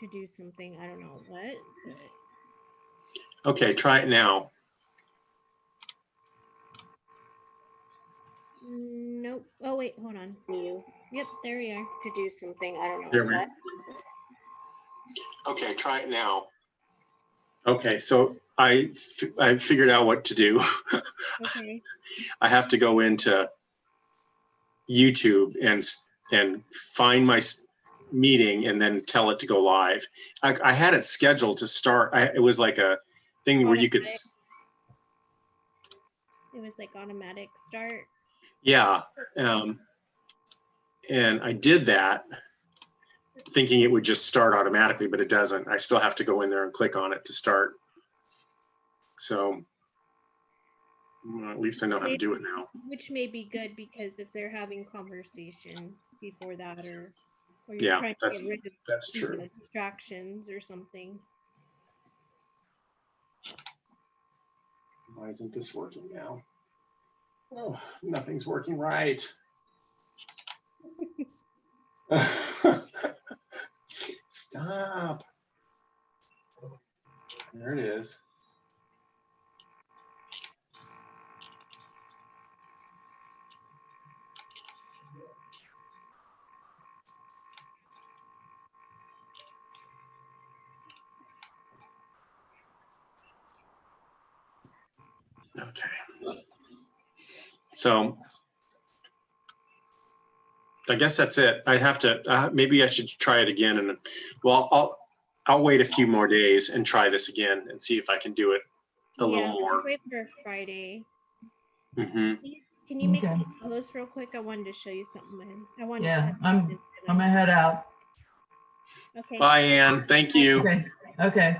to do something. I don't know what. Okay, try it now. Nope. Oh wait, hold on. Yep, there we are. To do something. I don't know There what. Okay, try it now. Okay, so I figured out what to do. Okay. I have to go into YouTube and find my meeting and then tell it to go live. I had it scheduled to start. It was like a thing where you could. It was like automatic start. Yeah, and I did that thinking it would just start automatically, but it doesn't. I still have to go in there and click on it to start. So well, at least I know how to do it now. Which may be good because if they're having conversation before that, or you're Yeah, trying to get rid of that's true. Distractions or something. Why isn't this working now? Oh, nothing's working right. Stop. There it is. Okay. So I guess that's it. I have to, maybe I should try it again. And well, I'll wait a few more days and try this again and see if I can do it a little more. Wait for Friday. Mm-hmm. Can you make me a host real quick? I wanted to show you something. I wanted to I'm gonna head out. Okay. Bye, Ann. Thank you. Okay. Okay.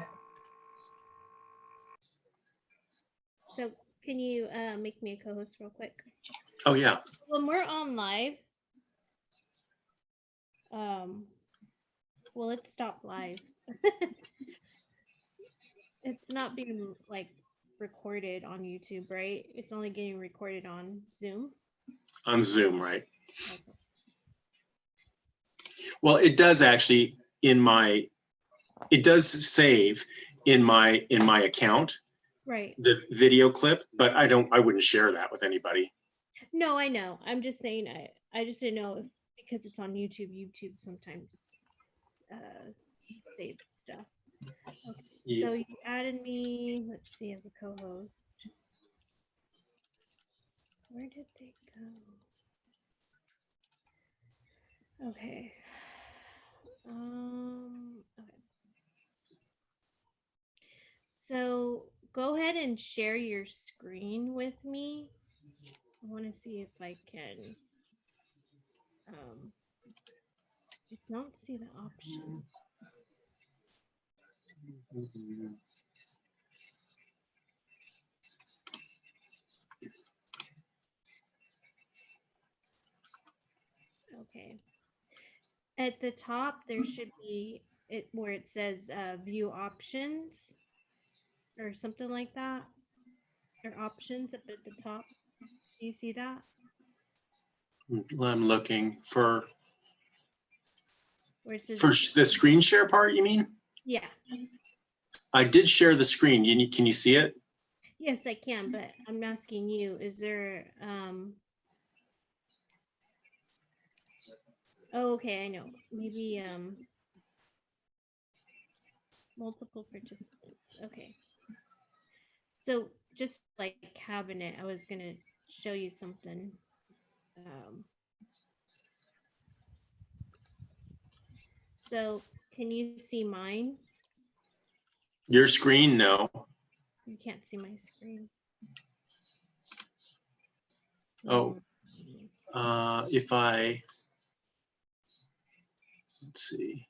So can you make me a co-host real quick? Oh yeah. When we're on live, well, let's stop live. It's not being like recorded on YouTube, right? It's only getting recorded on Zoom. On Zoom, right? Okay. Well, it does actually it does save in my account. Right. The video clip, but I wouldn't share that with anybody. No, I know. I'm just saying I just didn't know if because it's on YouTube sometimes saves stuff. Okay. Yeah. So you added me, let's see, as a co-host. Where did they go? Okay. Okay. So go ahead and share your screen with me. I want to see if I can. I don't see the option. Okay. At the top, there should be it where it says view options or something like that, or options up at the top. Do you see that? I'm looking for Where it says the screen share part, you mean? Yeah. I did share the screen. Can you see it? Yes, I can, but I'm asking you, is there oh, okay, I know. Maybe multiple participants. Okay. So just like cabinet, I was gonna show you something. So can you see mine? Your screen? No. You can't see my screen. Oh, if let's see.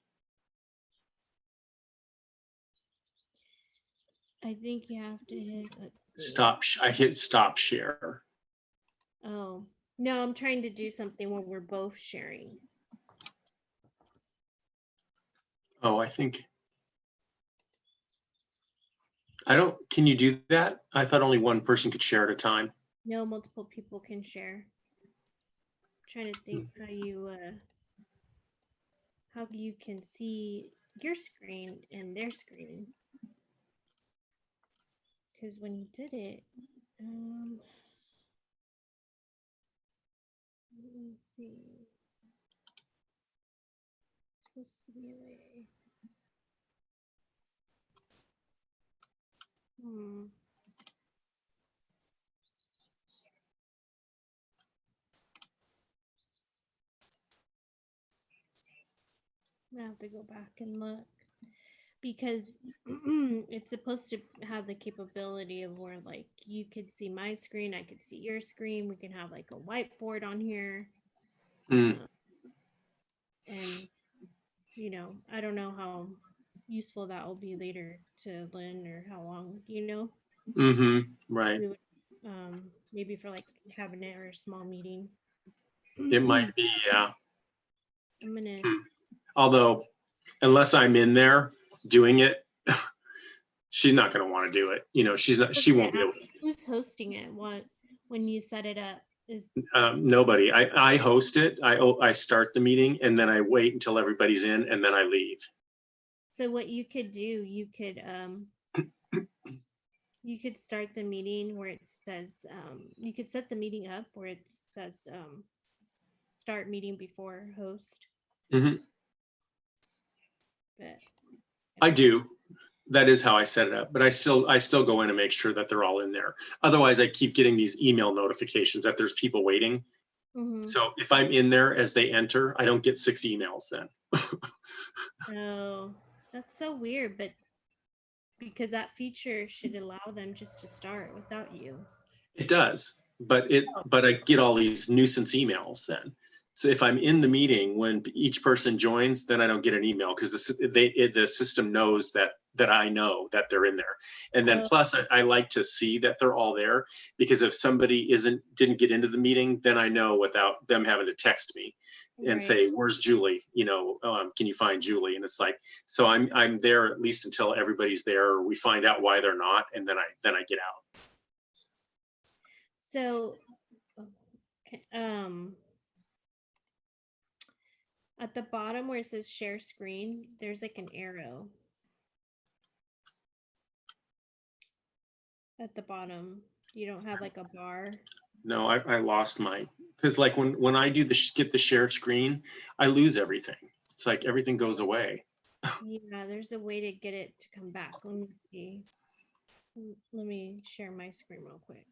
I think you have to hit stop. I hit stop share. Oh, no, I'm trying to do something where we're both sharing. Oh, I think. Can you do that? I thought only one person could share at a time. No, multiple people can share. I'm trying to think how you can see your screen and their screen. Because when you did it, let me see. It's supposed to be like, I have to go back and look because it's supposed to have the capability of where like you could see my screen, I could see your screen, we can have like a whiteboard on here. Mm. And I don't know how useful that will be later to Lynn or how long, Mm-hmm. Right. we would maybe for like cabinet or a small meeting. It I'm might be, yeah. gonna Although, unless I'm in there doing it, she's not going to want to do it. She won't be able to. who's hosting it? What when you set it up is Nobody. I host it. I start the meeting and then I wait until everybody's in and then I leave. so what you could do, you could start the meeting where it says you could set the meeting up where it says start meeting before host. Mm-hmm. But I do. That is how I set it up, but I still go in and make sure that they're all in there. Otherwise, I keep getting these email notifications that there's people waiting. So if I'm in there as they enter, I don't get 6 emails then. Oh, that's so weird, but because that feature should allow them just to start without you. It does, but I get all these nuisance emails then. So if I'm in the meeting when each person joins, then I don't get an email because the system knows that I know that they're in there. And then plus I like to see that they're all there because if somebody didn't get into the meeting, then I know without them having to text me and say, "Where's Julie? Can you find Julie?" And it's like, so I'm there at least until everybody's there, or we find out why they're not, and then I get out. So, at the bottom where it says share screen, there's like an arrow at the bottom. You don't have like a bar. No, I lost mine because like when I do get the share screen, I lose everything. It's like everything goes away. Yeah, there's a way to get it to come back. Let me see. Let me share my screen real quick.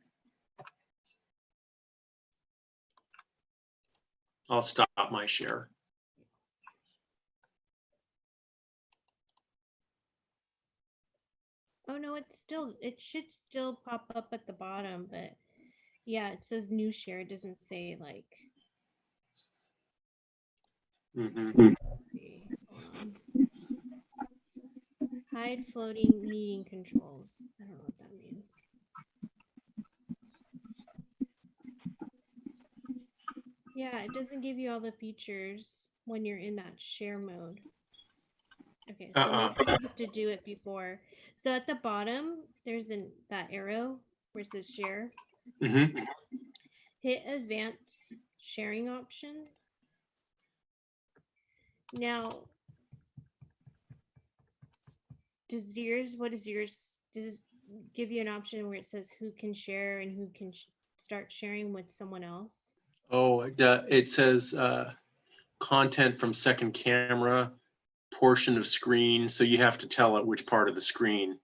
I'll stop my share. Oh no, it should still pop up at the bottom, but yeah, it says new share. It doesn't say like hide floating meeting controls. I don't know what that means. Yeah, it doesn't give you all the features when you're in that share mode. Okay, so maybe you have to do it before. So at the bottom, there's that arrow where it says share. Hit advanced sharing options. Now, does yours does it give you an option where it says who can share and who can start sharing with someone else? Oh, it says content from second camera, portion of screen. So you have to tell it which part of the screen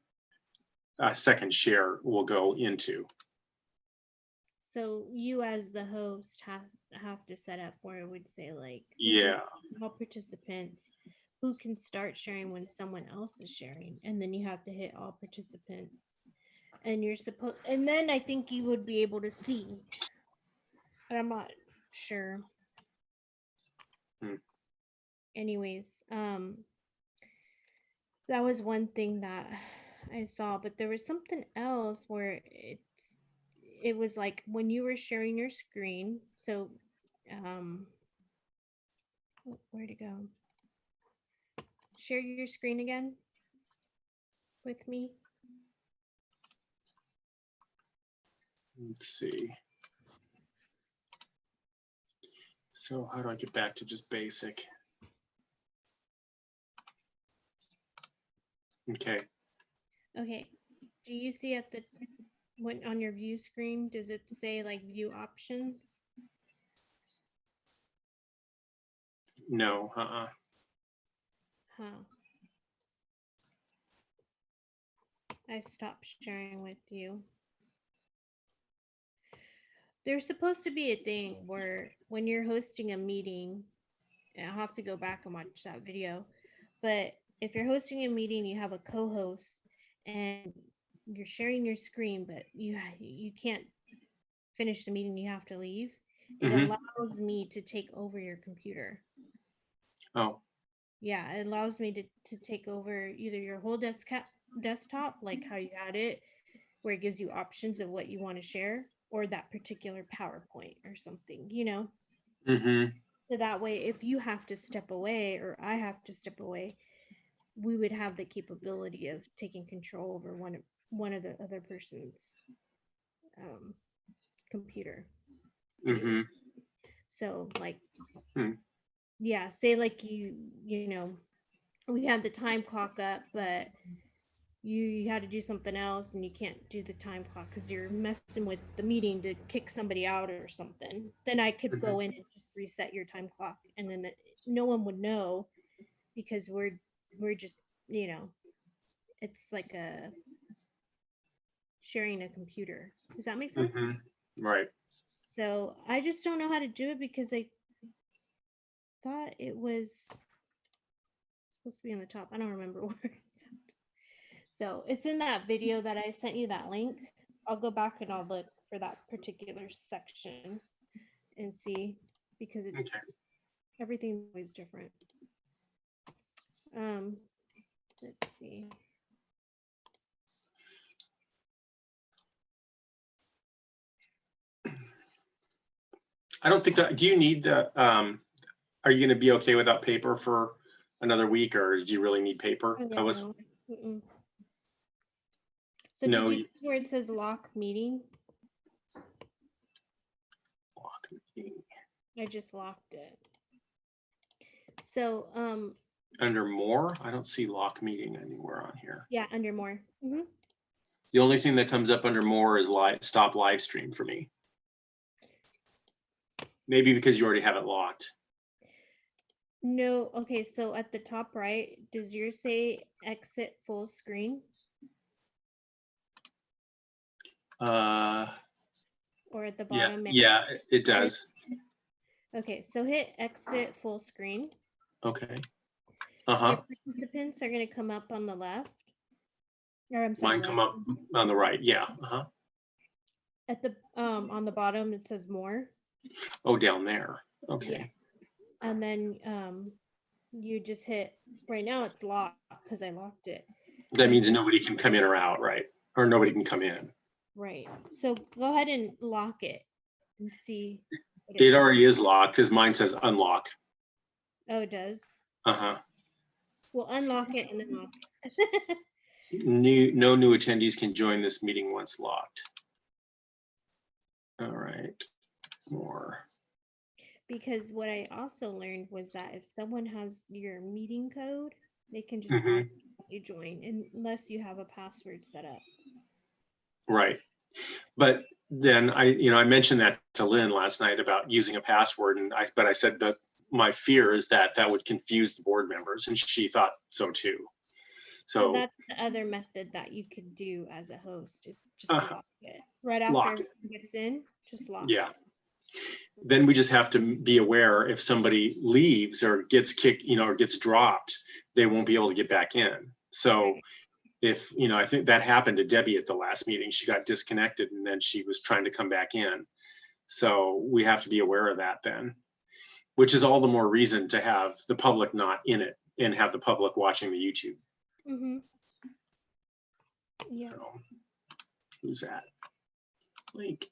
second share will go into. So you as the host have to set up where it would say like all participants who can start sharing when someone else is sharing, and then you have to hit all participants, and then I think you would be able to see, but I'm not sure. Anyways, that was one thing that I saw, but there was something else where it was like when you were sharing your screen. So, where'd it go? Share your screen again with me. Let's see. So how do I get back to just basic? Okay. Okay. Do you see at the when on your view screen, does it say like view options? No. Huh. I stopped sharing with you. There's supposed to be a thing where when you're hosting a meeting, and I'll have to go back and watch that video, but if you're hosting a meeting, you have a co-host and you're sharing your screen, but you can't finish the meeting, you have to leave. It Mm-hmm. allows me to take over your computer. Oh. Yeah, it allows me to take over either your whole desktop, like how you had it, where it gives you options of what you want to share, or that particular PowerPoint or something, you know? Mm-hmm. So that way, if you have to step away or I have to step away, we would have the capability of taking control over one of the other person's um, computer. Mm-hmm. So, like, Hmm. yeah, say like you know, we had the time clock up, but you had to do something else and you can't do the time clock because you're messing with the meeting to kick somebody out or something, then I could Mm-hmm. go in and just reset your time clock, and then no one would know because we're just, you know, it's like a sharing a computer. Does that make sense? Mm-hmm. Right. So I just don't know how to do it because I thought it was supposed to be on the top. I don't remember where it's at. So it's in that video that I sent you that link. I'll go back and I'll look for that particular section and see because it's Okay. everything's always different. Let's see. I don't think that. Do you need the? Are you going to be okay without paper for another week, or do you really need paper? Oh I yeah, was. no. Mm-mm. So No. did you see where it says lock meeting? I just locked it. So Under more, I don't see lock meeting anywhere on here. yeah, under more. Mm-hmm. The only thing that comes up under more is stop live stream for me. Maybe because you already have it locked. No, okay, so at the top right, does yours say exit full screen? Or at the Yeah, bottom? yeah, it does. Okay, so hit exit full screen. Okay. Your participants are going to come up on the left. Or I'm sorry, Mine right. come up on the right. Yeah. At the on the bottom it says more. Oh, down there. Okay. Yeah. And then you just hit, right now it's locked because I locked it. That means nobody can come in or out, right? Or nobody can come in. Right. So go ahead and lock it and see. It already is locked because mine says unlock. Oh, it does? Uh-huh. Well, unlock it and then lock it. No new attendees can join this meeting once locked. All right. More. Because what I also learned was that if someone has your meeting code, they can just automatically join unless you have a password set up. Right. But then I mentioned that to Lynn last night about using a password, but I said that my fear is that would confuse the board members, and she thought so too. So that's the other method that you could do as a host is just lock it right after lock everyone gets in. Just lock. Yeah. Then we just have to be aware if somebody leaves or gets kicked, or gets dropped, they won't be able to get back in. So if, I think that happened to Debbie at the last meeting, she got disconnected and then she was trying to come back in. So we have to be aware of that then, which is all the more reason to have the public not in it and have the public watching the YouTube. Mm-hmm. Yeah. So, who's that? Link.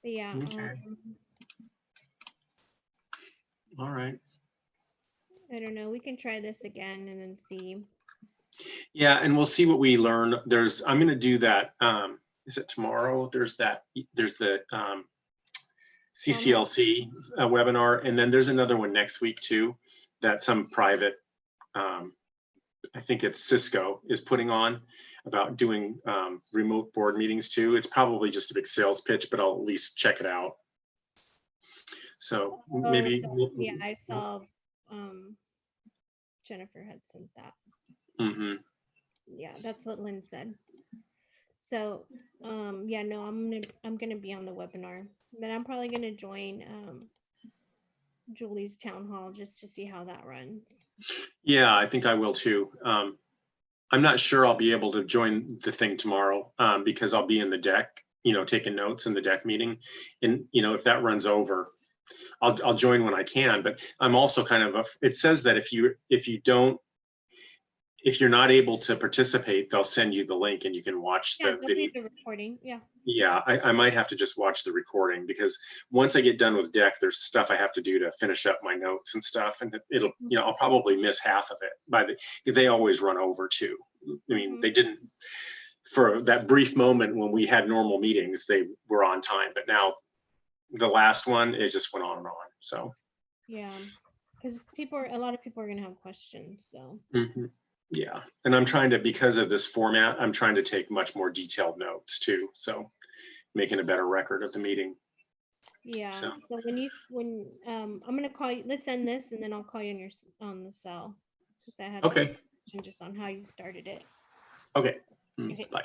Yeah. Okay. All right. I don't know. We can try this again and then see. Yeah, and we'll see what we learn. I'm going to do that. Is it tomorrow? There's the CCLC webinar, and then there's another one next week too. That's some private I think it's Cisco is putting on about doing remote board meetings too. It's probably just a big sales pitch, but I'll at least check it out. So maybe. Yeah, I saw Jennifer had sent that. Mhm. Yeah, that's what Lynn said. So yeah, no, I'm gonna be on the webinar, but I'm probably gonna join Julie's town hall just to see how that runs. Yeah, I think I will too. I'm not sure I'll be able to join the thing tomorrow because I'll be in the deck, taking notes in the deck meeting. And, if that runs over, I'll join when I can. But I'm also kind of, it says that if you're not able to participate, they'll send you the link and you can watch Yeah, the they'll video. be the recording. Yeah. Yeah, I might have to just watch the recording because once I get done with deck, there's stuff I have to do to finish up my notes and stuff. And it'll, I'll probably miss half of it they always run over too. I mean, they didn't for that brief moment when we had normal meetings, they were on time, but now the last one, it just went on and on. So yeah, because a lot of people are gonna have questions. So yeah, and I'm trying to, because of this format, I'm trying to take much more detailed notes too. So making a better record of the meeting. yeah. So when I'm gonna call you. Let's end this, and then I'll call you on the cell because I had a Okay. question just on how you started it. Okay. Okay. Bye.